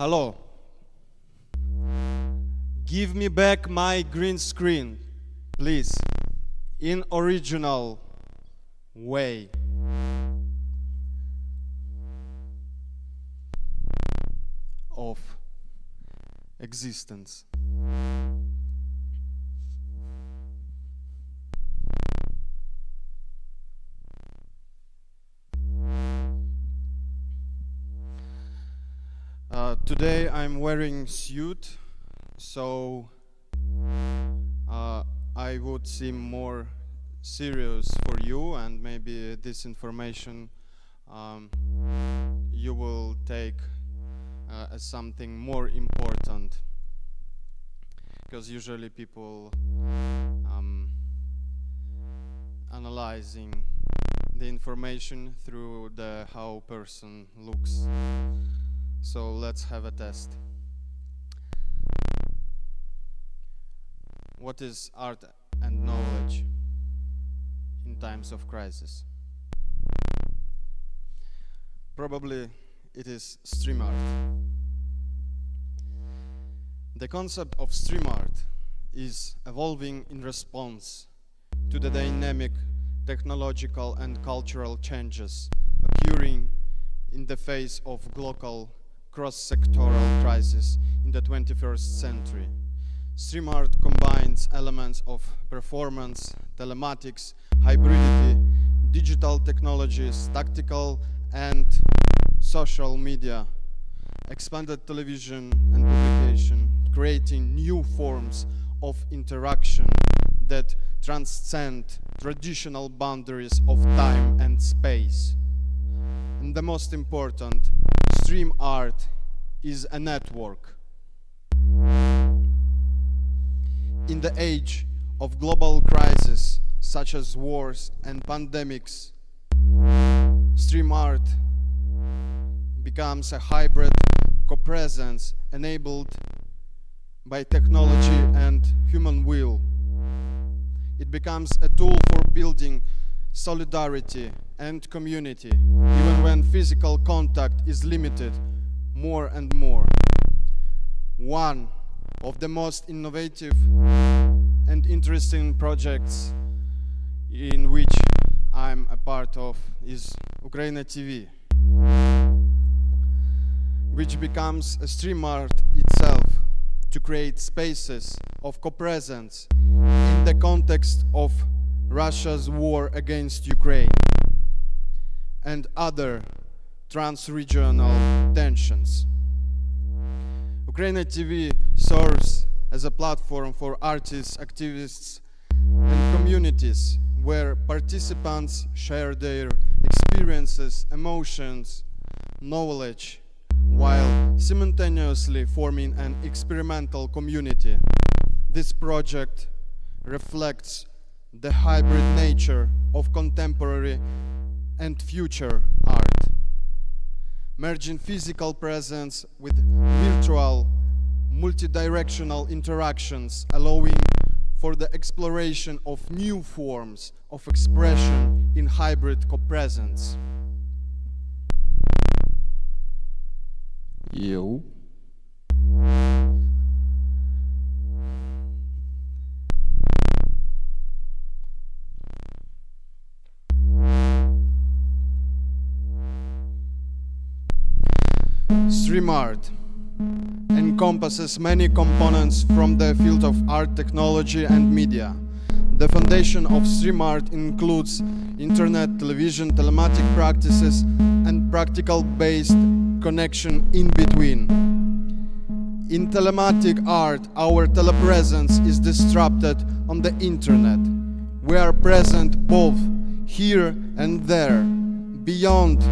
Hello. Give me back my green screen, please, in original way. Of existence. Today I'm wearing suit, so I would seem more serious for you, and maybe this information you will take as something more important, because usually people analyzing the information through the how person looks. So let's have a test. What is art and knowledge in times of crisis? Probably it is stream art. The concept of stream art is evolving in response to the dynamic technological and cultural changes occurring in the face of global cross-sectoral crisis in the 21st century. Stream art combines elements of performance, telematics, hybridity, digital technologies, tactical and social media, expanded television and publication, creating new forms of interaction that transcend traditional boundaries of time and space. And the most important, stream art is a network. In the age of global crises such as wars and pandemics, stream art becomes a hybrid co-presence enabled by technology and human will. It becomes a tool for building solidarity and community, even when physical contact is limited more and more. One of the most innovative and interesting projects in which I'm a part of is Ukraina TV, which becomes a stream art itself to create spaces of co-presence in the context of Russia's war against Ukraine and other trans-regional tensions. Ukraina TV serves as a platform for artists, activists, and communities where participants share their experiences, emotions, knowledge, while simultaneously forming an experimental community. This project reflects the hybrid nature of contemporary and future art, merging physical presence with virtual, multidirectional interactions, allowing for the exploration of new forms of expression in hybrid co-presence. Yo. Stream art encompasses many components from the field of art, technology, and media. The foundation of stream art includes internet, television, telematic practices, and practical-based connection in between. In telematic art, our telepresence is disrupted on the internet. We are present both here and there, beyond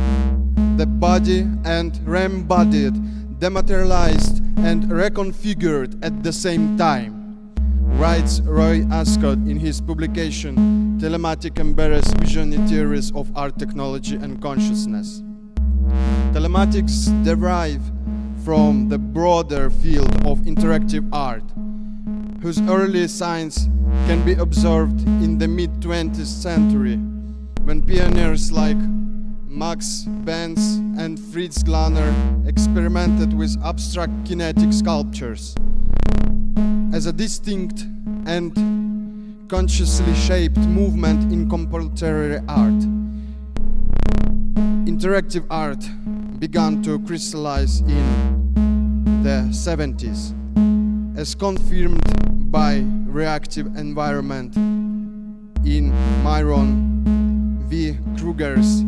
the body and re-embodied, dematerialized and reconfigured at the same time, writes Roy Ascott in his publication Telematic Embarrassed Visionary Theories of Art, Technology and Consciousness. Telematics derive from the broader field of interactive art, whose early signs can be observed in the mid-20th century, when pioneers like Max Benz and Fritz Glaner experimented with abstract kinetic sculptures as a distinct and consciously shaped movement in contemporary art. Interactive art began to crystallize in the 70s, as confirmed by reactive environment in Myron V. Kruger's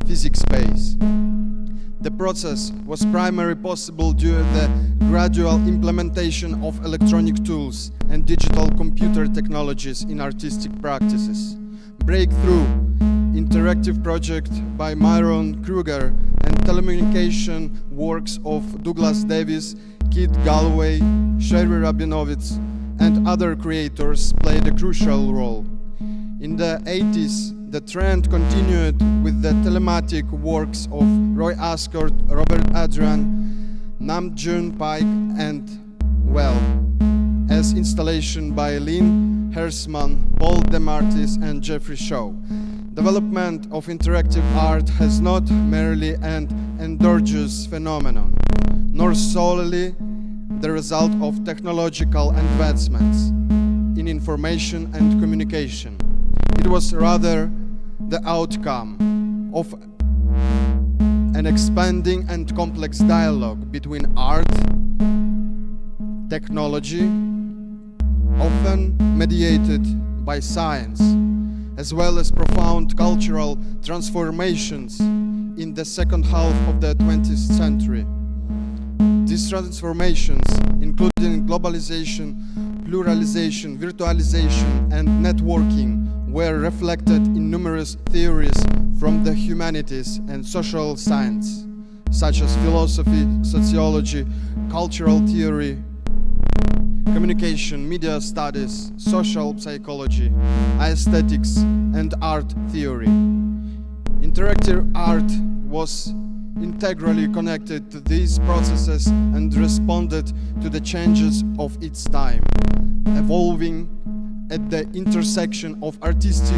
physics space. The process was primarily possible due to the gradual implementation of electronic tools and digital computer technologies in artistic practices. Breakthrough interactive project by Myron Kruger and telecommunication works of Douglas Davis, Kit Galloway, Sherry Rabinowitz, and other creators played a crucial role. In the 80s, the trend continued with the telematic works of Roy Ascott, Robert Adrian, Nam June Paik, and, well, as installation by Lynn Hersman, Paul DeMartis, and Jeffrey Shaw. Development of interactive art has not merely an endogenous phenomenon, nor solely the result of technological advancements in information and communication. It was rather the outcome of an expanding and complex dialogue between art, technology, often mediated by science, as well as profound cultural transformations in the second half of the 20th century. These transformations, including globalization, pluralization, virtualization, and networking, were reflected in numerous theories from the humanities and social science, such as philosophy, sociology, cultural theory, communication, media studies, social psychology, aesthetics, and art theory. Interactive art was integrally connected to these processes and responded to the changes of its time, evolving at the intersection of artistic,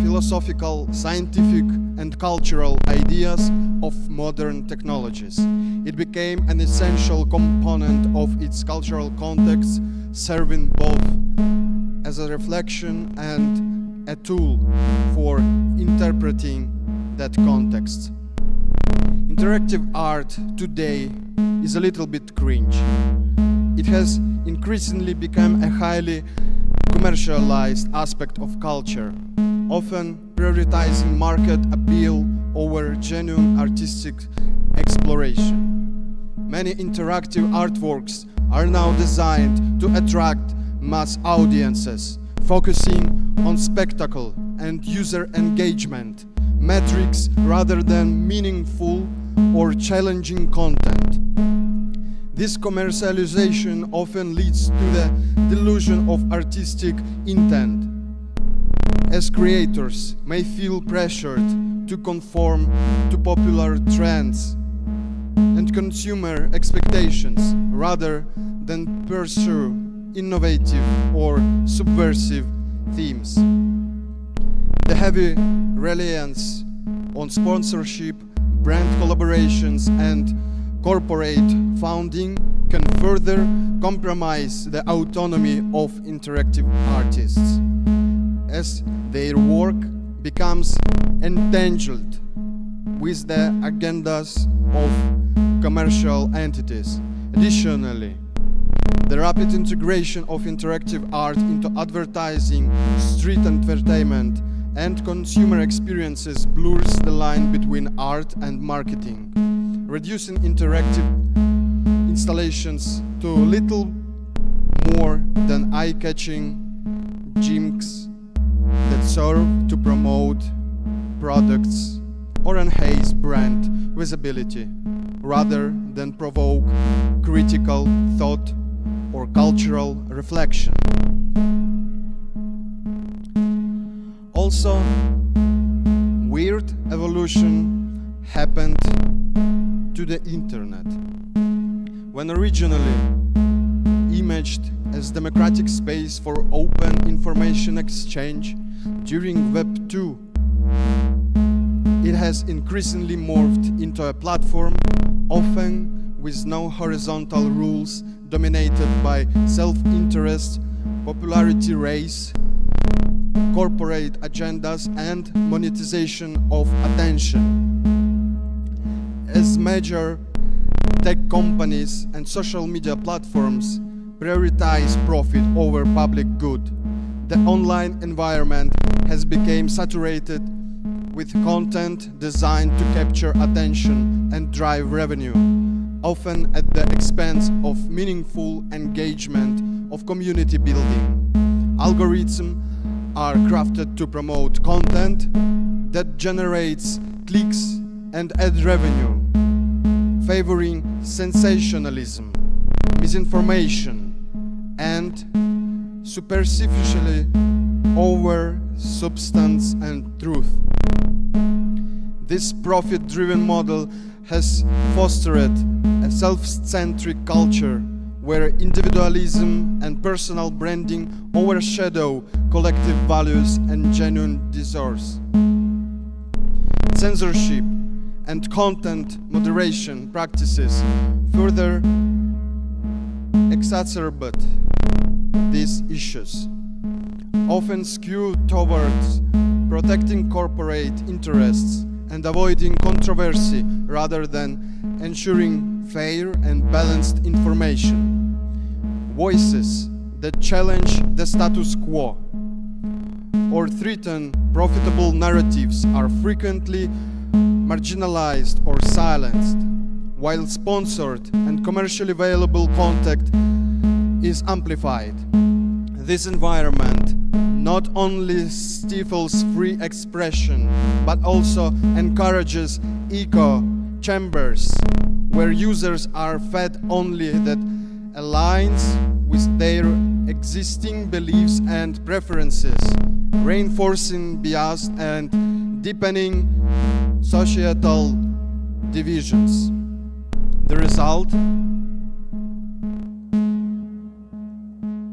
philosophical, scientific, and cultural ideas of modern technologies. It became an essential component of its cultural context, serving both as a reflection and a tool for interpreting that context. Interactive art today is a little bit cringe. It has increasingly become a highly commercialized aspect of culture, often prioritizing market appeal over genuine artistic exploration. Many interactive artworks are now designed to attract mass audiences, focusing on spectacle and user engagement metrics rather than meaningful or challenging content. This commercialization often leads to the delusion of artistic intent, as creators may feel pressured to conform to popular trends and consumer expectations rather than pursue innovative or subversive themes. The heavy reliance on sponsorship, brand collaborations, and corporate funding can further compromise the autonomy of interactive artists, as their work becomes entangled with the agendas of commercial entities. Additionally, the rapid integration of interactive art into advertising, street entertainment, and consumer experiences blurs the line between art and marketing, reducing interactive installations to little more than eye-catching gimmicks that serve to promote products or enhance brand visibility rather than provoke critical thought or cultural reflection. Also, weird evolution happened to the internet. When originally imaged as democratic space for open information exchange during Web 2, it has increasingly morphed into a platform, often with no horizontal rules, dominated by self-interest, popularity race, corporate agendas, and monetization of attention. As major tech companies and social media platforms prioritize profit over public good, the online environment has become saturated with content designed to capture attention and drive revenue, often at the expense of meaningful engagement of community building. Algorithms are crafted to promote content that generates clicks and ad revenue, favoring sensationalism, misinformation, and superficially over substance and truth. This profit-driven model has fostered a self-centric culture where individualism and personal branding overshadow collective values and genuine discourse. Censorship and content moderation practices further exacerbate these issues, often skewed towards protecting corporate interests and avoiding controversy rather than ensuring fair and balanced information. Voices that challenge the status quo or threaten profitable narratives are frequently marginalized or silenced, while sponsored and commercially available content is amplified. This environment not only stifles free expression, but also encourages echo chambers where users are fed only that aligns with their existing beliefs and preferences, reinforcing bias and deepening societal divisions. The result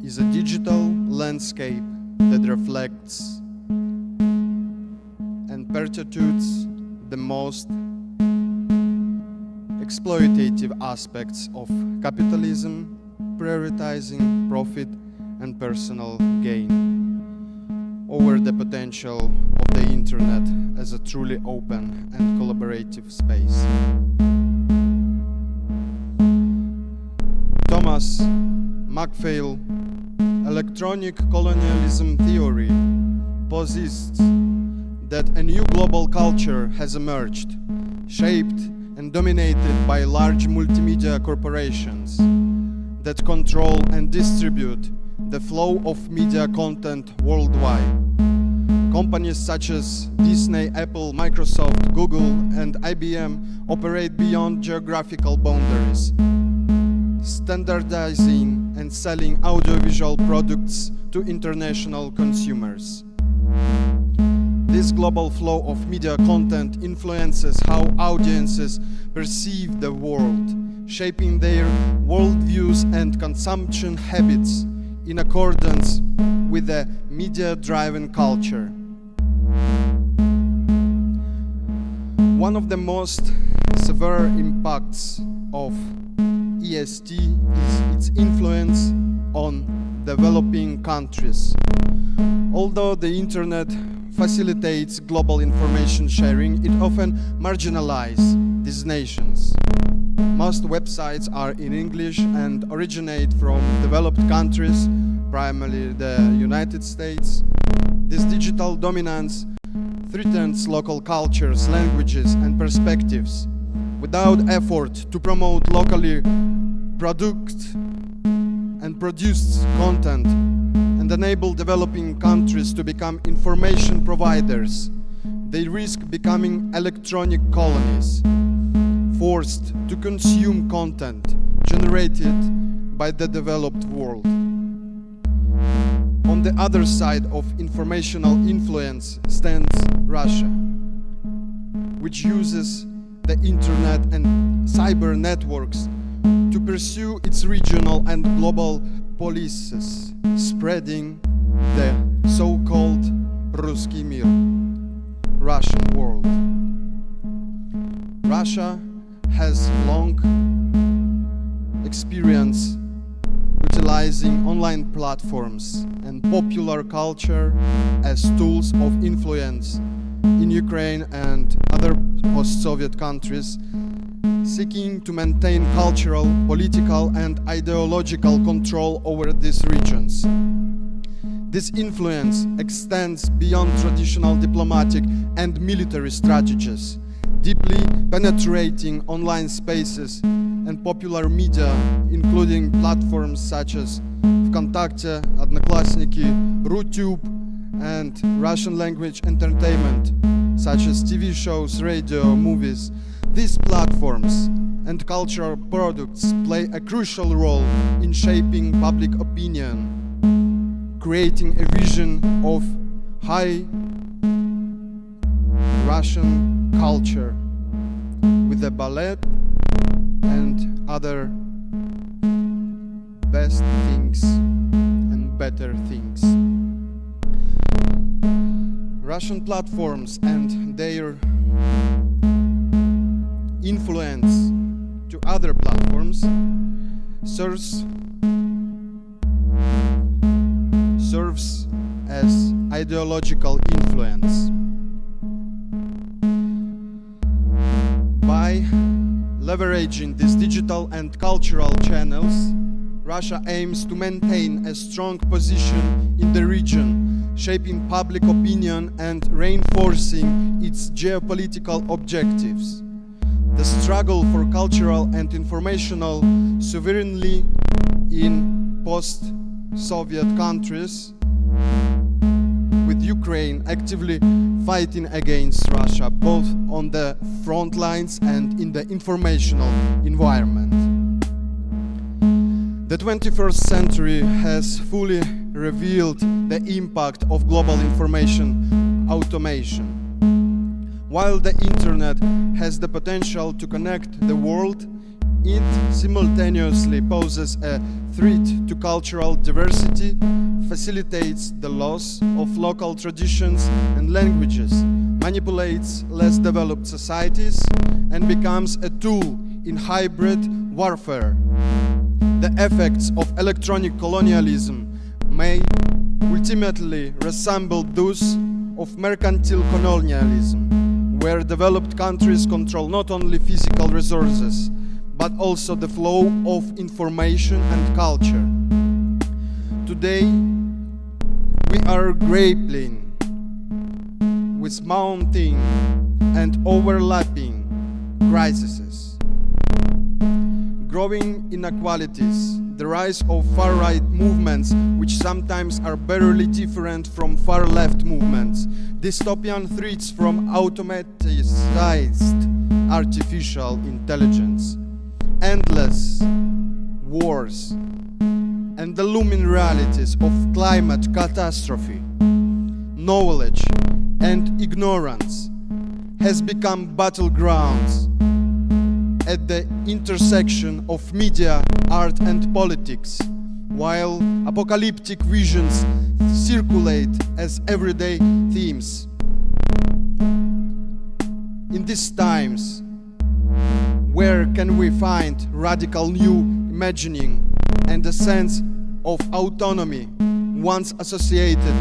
is a digital landscape that reflects and perpetuates the most exploitative aspects of capitalism, prioritizing profit and personal gain over the potential of the internet as a truly open and collaborative space. Thomas McPhail, electronic colonialism theory, posits that a new global culture has emerged, shaped and dominated by large multimedia corporations that control and distribute the flow of media content worldwide. Companies such as Disney, Apple, Microsoft, Google, and IBM operate beyond geographical boundaries, standardizing and selling audiovisual products to international consumers. This global flow of media content influences how audiences perceive the world, shaping their worldviews and consumption habits in accordance with a media-driven culture. One of the most severe impacts of EST is its influence on developing countries. Although the internet facilitates global information sharing, it often marginalizes these nations. Most websites are in English and originate from developed countries, primarily the United States. This digital dominance threatens local cultures, languages, and perspectives without effort to promote locally produced and produced content and enable developing countries to become information providers. They risk becoming electronic colonies, forced to consume content generated by the developed world. On the other side of informational influence stands Russia, which uses the internet and cyber networks to pursue its regional and global policies, spreading the so-called Ruski Mir, Russian world. Russia has long experience utilizing online platforms and popular culture as tools of influence in Ukraine and other post-Soviet countries, seeking to maintain cultural, political, and ideological control over these regions. This influence extends beyond traditional diplomatic and military strategies, deeply penetrating online spaces and popular media, including platforms such as VKontakte, Odnoklassniki, RuTube, and Russian language entertainment, such as TV shows, radio, movies. These platforms and cultural products play a crucial role in shaping public opinion, creating a vision of high Russian culture with the ballet and other best things and better things. Russian platforms and their influence to other platforms serves as ideological influence. By leveraging these digital and cultural channels, Russia aims to maintain a strong position in the region, shaping public opinion and reinforcing its geopolitical objectives. The struggle for cultural and informational sovereignty in post-Soviet countries, with Ukraine actively fighting against Russia, both on the front lines and in the informational environment. The 21st century has fully revealed the impact of global information automation. While the internet has the potential to connect the world, it simultaneously poses a threat to cultural diversity, facilitates the loss of local traditions and languages, manipulates less developed societies, and becomes a tool in hybrid warfare. The effects of electronic colonialism may ultimately resemble those of mercantile colonialism, where developed countries control not only physical resources, but also the flow of information and culture. Today, we are grappling with mounting and overlapping crises, growing inequalities, the rise of far-right movements, which sometimes are barely different from far-left movements, dystopian threats from automatized artificial intelligence, endless wars, and the looming realities of climate catastrophe. Knowledge and ignorance has become battlegrounds at the intersection of media, art, and politics, while apocalyptic visions circulate as everyday themes. In these times, where can we find radical new imagining and a sense of autonomy once associated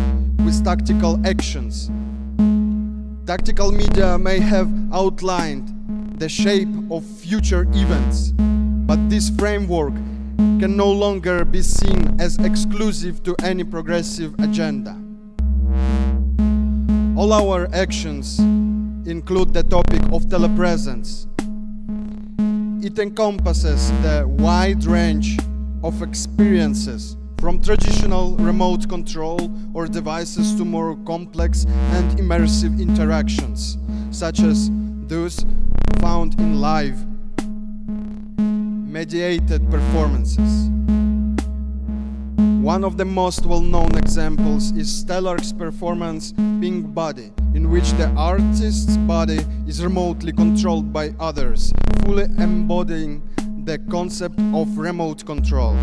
with tactical actions? Tactical media may have outlined the shape of future events, but this framework can no longer be seen as exclusive to any progressive agenda. All our actions include the topic of telepresence. It encompasses the wide range of experiences, from traditional remote control or devices to more complex and immersive interactions, such as those found in live, mediated performances. One of the most well-known examples is Stellar's performance Pink Body, in which the artist's body is remotely controlled by others, fully embodying the concept of remote control.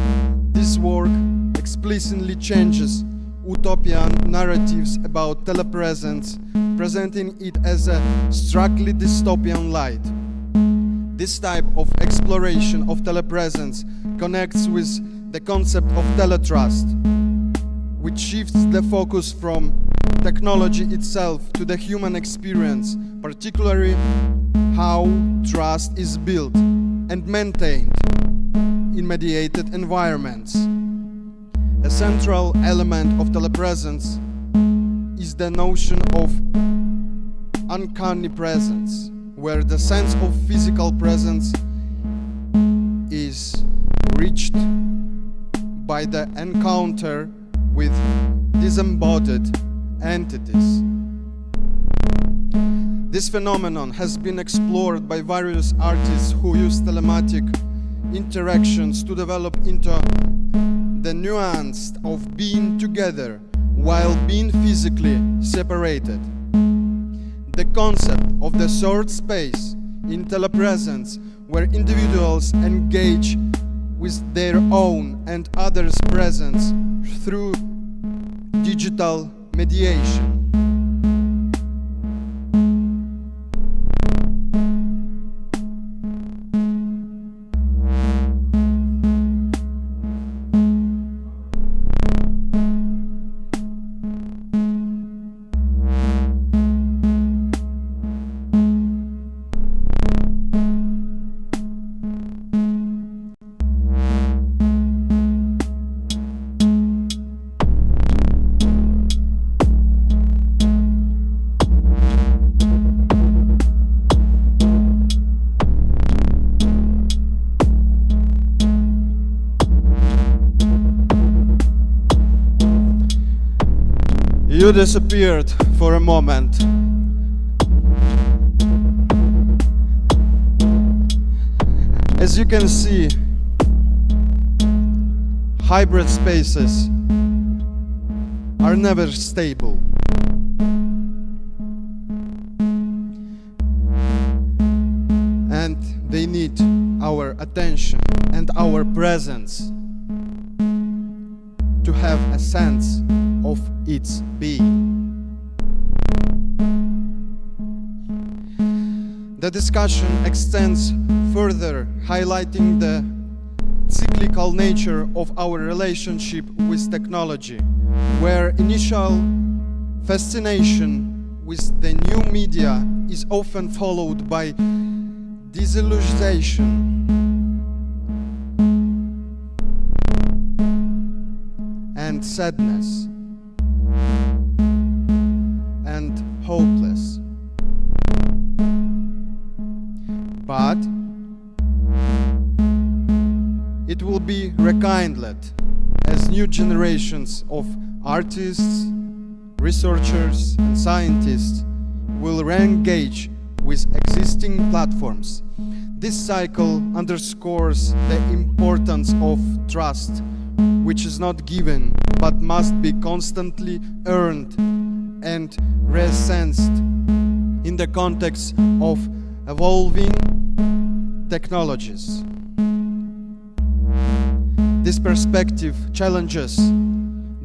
This work explicitly changes utopian narratives about telepresence, presenting it as a strictly dystopian light. This type of exploration of telepresence connects with the concept of teletrust, which shifts the focus from technology itself to the human experience, particularly how trust is built and maintained in mediated environments. A central element of telepresence is the notion of uncanny presence, where the sense of physical presence is reached by the encounter with disembodied entities. This phenomenon has been explored by various artists who use telematic interactions to develop into the nuance of being together while being physically separated. The concept of the third space in telepresence, where individuals engage with their own and others' presence through digital mediation. You disappeared for a moment. As you can see, hybrid spaces are never stable. And they need our attention and our presence to have a sense of its being. The discussion extends further, highlighting the cyclical nature of our relationship with technology, where initial fascination with the new media is often followed by disillusionization and sadness and hopeless. But it will be rekindled as new generations of artists, researchers and scientists will re-engage with existing platforms. This cycle underscores the importance of trust, which is not given but must be constantly earned and reassessed in the context of evolving technologies. This perspective challenges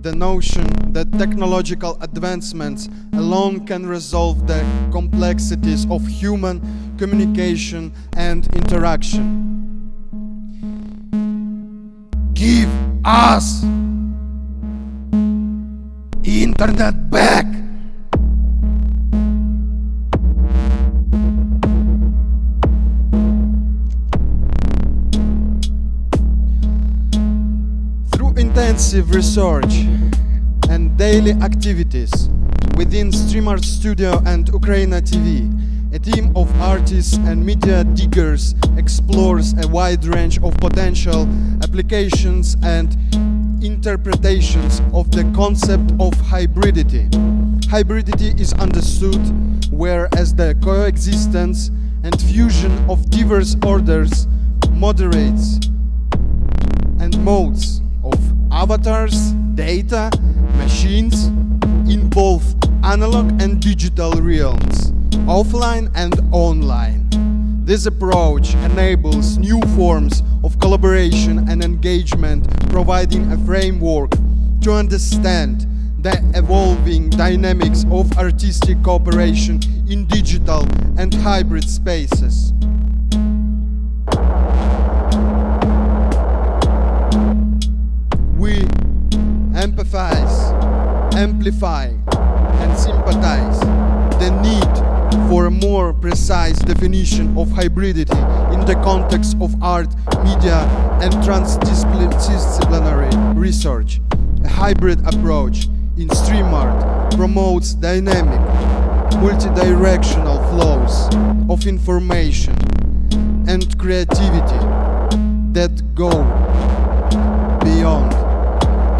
the notion that technological advancements alone can resolve the complexities of human communication and interaction. Give us internet back! Intensive research and daily activities within StreamArt Studio and Ukraina TV, a team of artists and media diggers explores a wide range of potential applications and interpretations of the concept of hybridity. Hybridity is understood whereas the coexistence and fusion of diverse orders, moderates and modes of avatars, data, machines in both analog and digital realms, offline and online. This approach enables new forms of collaboration and engagement, providing a framework to understand the evolving dynamics of artistic cooperation in digital and hybrid spaces. emphasize, amplify, and sympathize the need for a more precise definition of hybridity in the context of art, media, and transdisciplinary research. A hybrid approach in stream art promotes dynamic, multidirectional flows of information and creativity that go beyond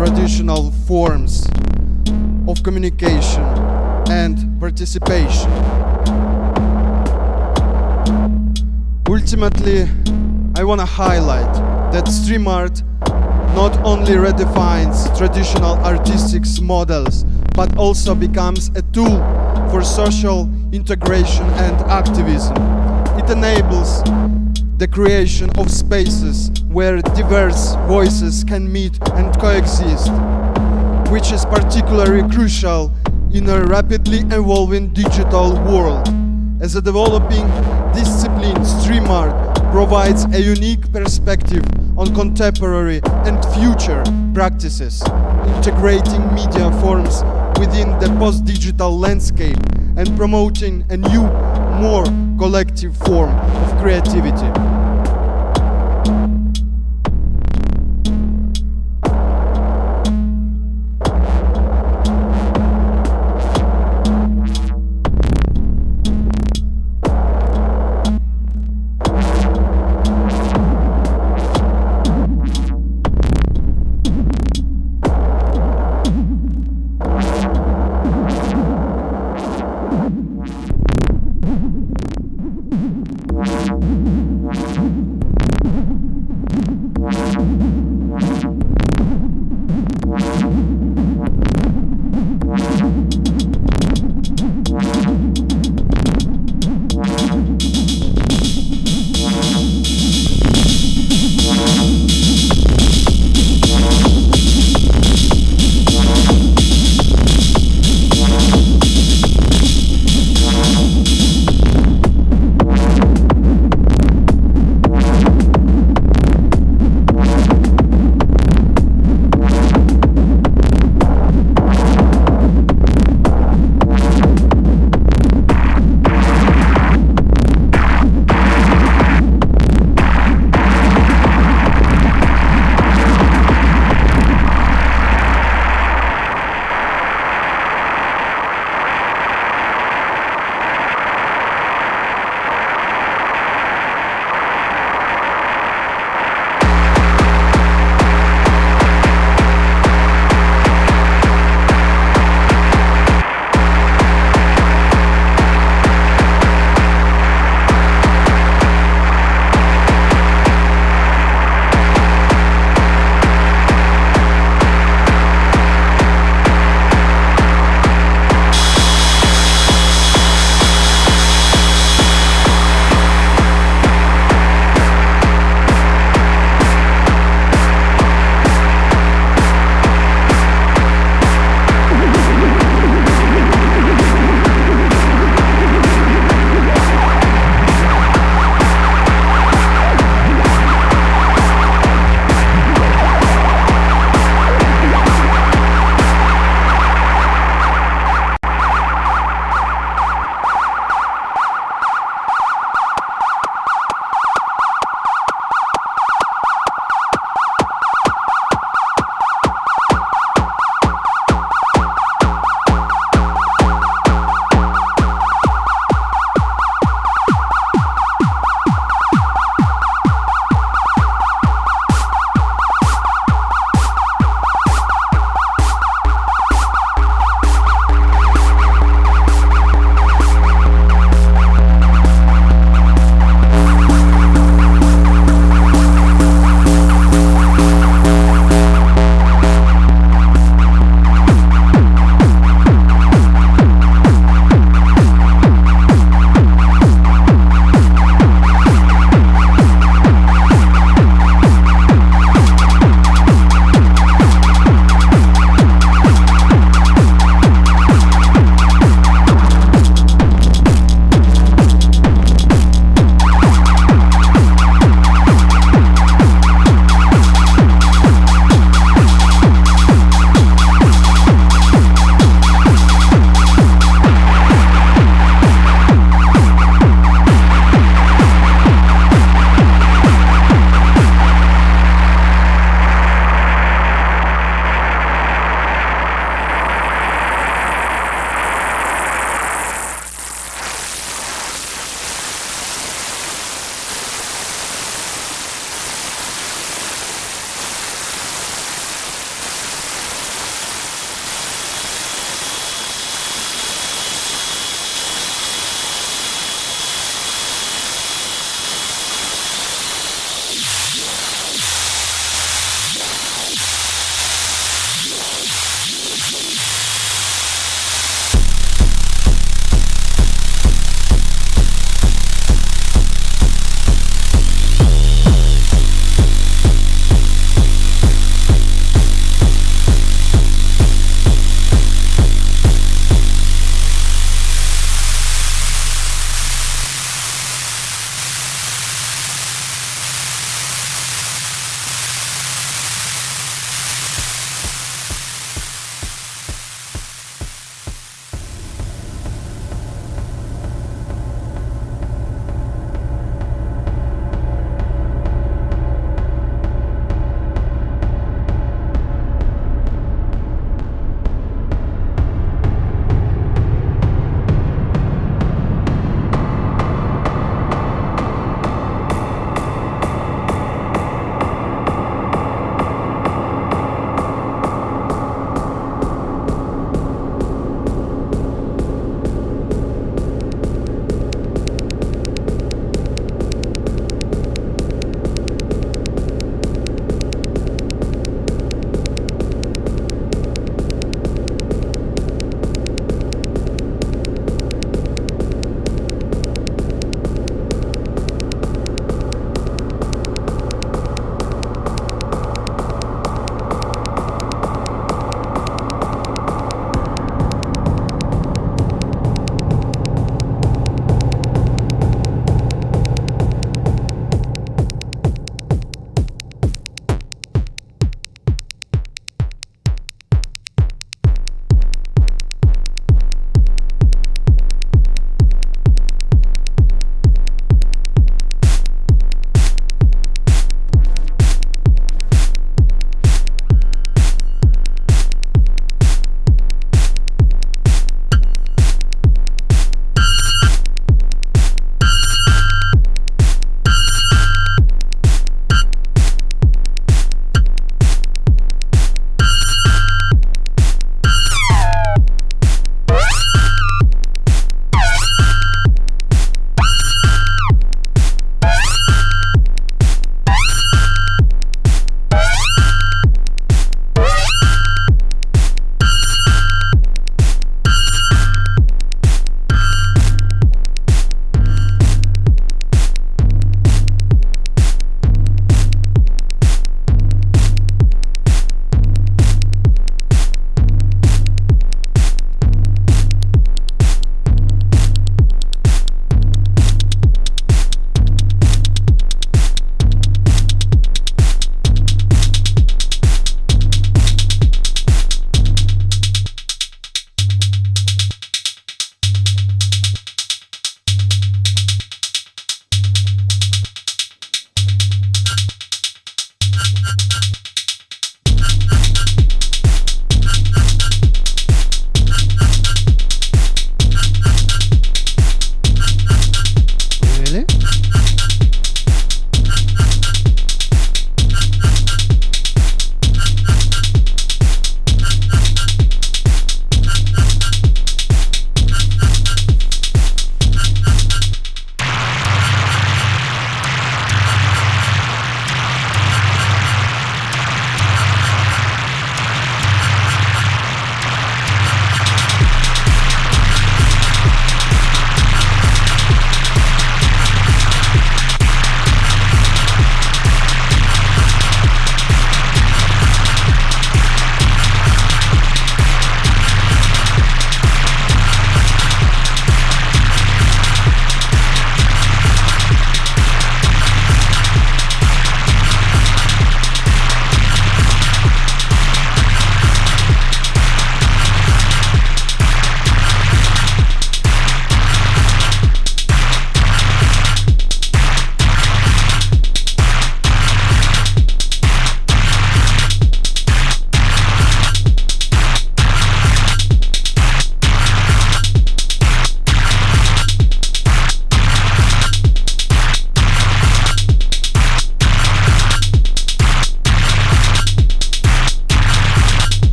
traditional forms of communication and participation. Ultimately, I want to highlight that stream art not only redefines traditional artistic models, but also becomes a tool for social integration and activism. It enables the creation of spaces where diverse voices can meet and coexist, which is particularly crucial in a rapidly evolving digital world. As a developing discipline, stream art provides a unique perspective on contemporary and future practices, integrating media forms within the post-digital landscape and promoting a new, more collective form of creativity.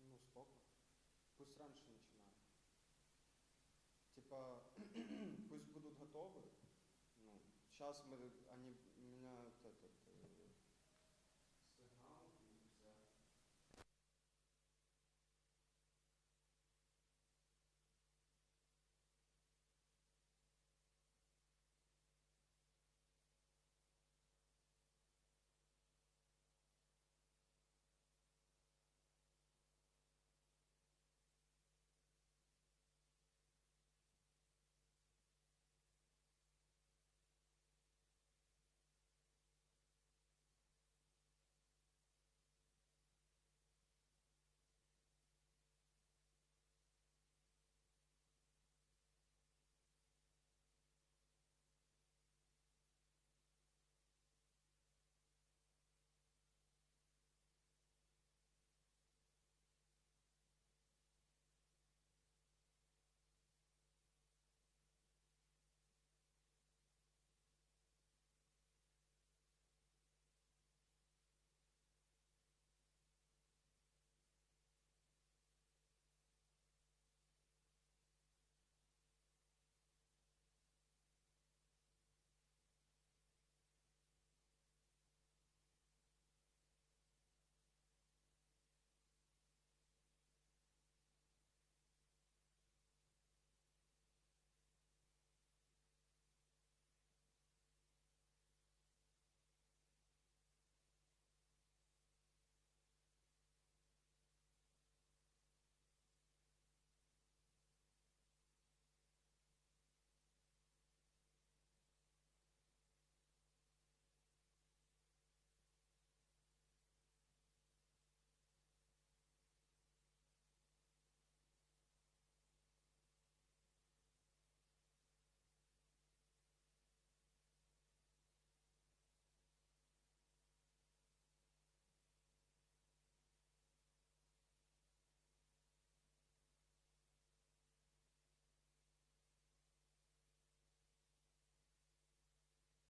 Ну, споко. Пусть раньше начинают. Типа, пусть будут готовы. Ну, сейчас они